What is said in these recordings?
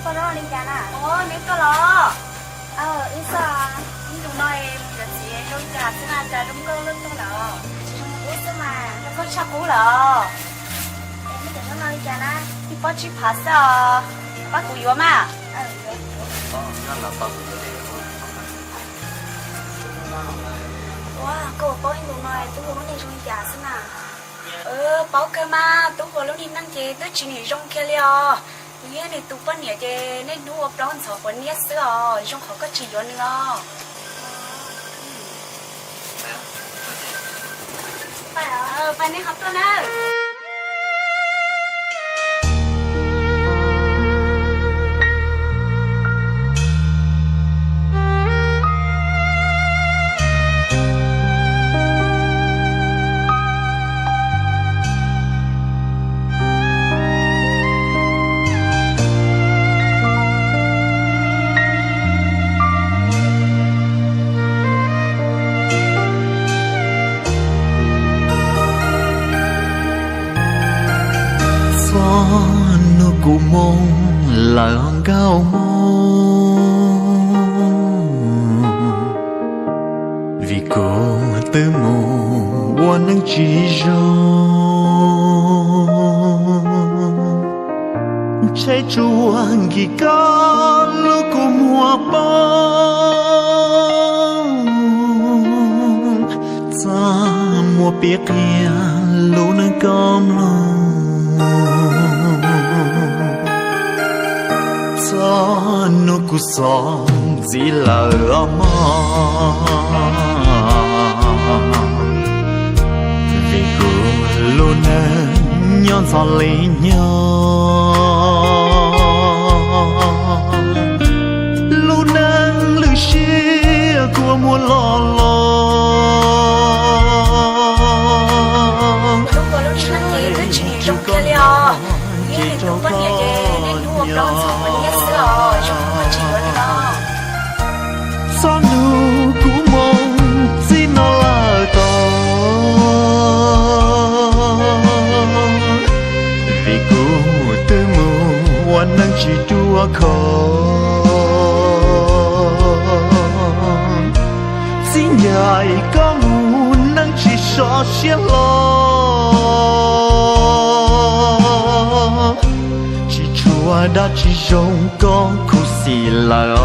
có đó đi chả nè. Nếu có lo. Ít sao? Nhưng chúng nói em là chị em đôi chả thế nào chả đúng cơ lưng đâu nè. Ít sao mà. Nó có chắc cũ là. Em mới tưởng nó đi chả nè. Thì bắt chị phá sao? Bắt cũ yếu mà. Wow, cô bảo anh đừng nói tôi muốn đi trong nhà xem nào. Bảo cơ mà, tôi vừa lúc đi năng chế tôi chỉ nghĩ trong kia liao. Nghĩa thì tôi vẫn nhớ chế nên đua đón sợ vẫn nhớ sữa, trong họ có chỉ yếu nữa. Phải nên học tôi nè. nó cụ mong là hòn cao mong vì cô tư mù quan năng chỉ rong trái chua gì có lúc cụ mùa bóng ta mùa biết kia lúc nâng con lòng gió nó cứ gió chỉ là ấm vì cứ luôn nhon gió lấy nhau luôn nắng lưỡi chia của mùa lo lo lúc vừa lúc chỉ năng chế tôi chỉ nghĩ trong kia liao. Nghĩa thì tôi vẫn nhớ chế nên đua đón sợ vẫn nhớ sữa, trong họ có chỉ yếu nữa. gió nụ cũ mong chỉ nó là to vì cũ tư mù hoàn năng chỉ đua khó chỉ nhảy có mù năng chỉ so xiết lo chỉ chua đã chỉ rong con khu xì là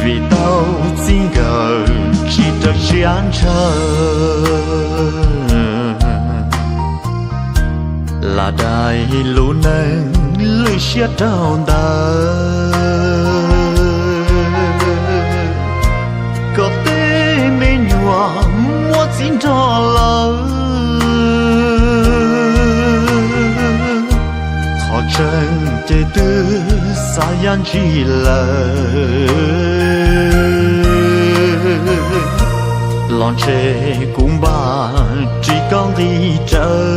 vì tao chỉ ngờ chỉ được chán chờ là đại lũ nâng lưỡi xiết đau có tê mê nhòa mua chín trò lỡ họ chân chế tư xa yan chỉ lỡ lon chế cũng bà chỉ con đi chờ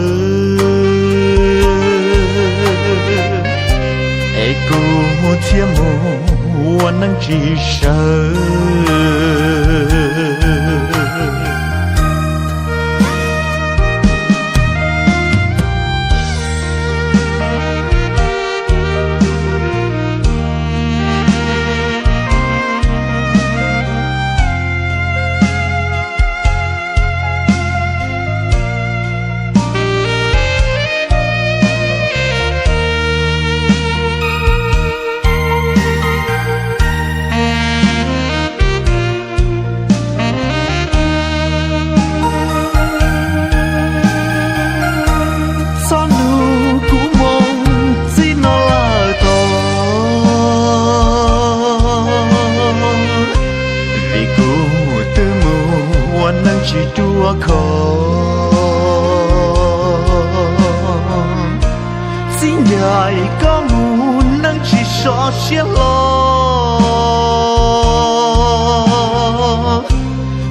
ê cô thiên mù hoàn năng chỉ sợ chỉ đua khó chỉ nhảy có mù năng chỉ so xiết lo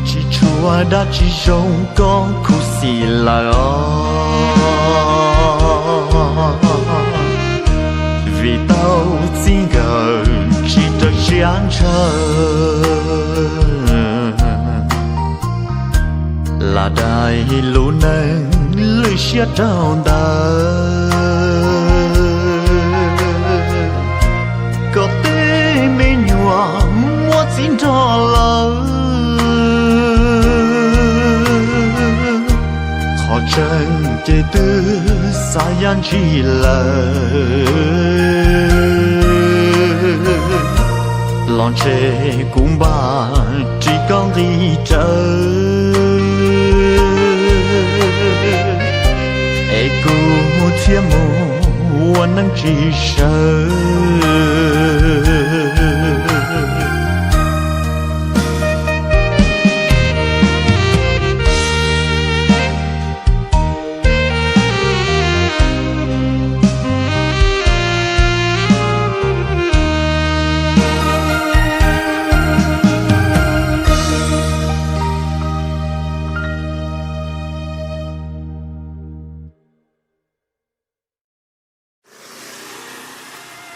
chỉ chua đã chỉ rong con khu xì là vì tao chỉ ngờ chỉ được chán chờ là đại lũ nâng lưỡi xia trao đời có tê mê nhòa mua xin cho lỡ khó chân chê tư xa yan chỉ lỡ lòng chê cũng bà chỉ con đi chơi e cô thiêm mồ nắng chỉ sợ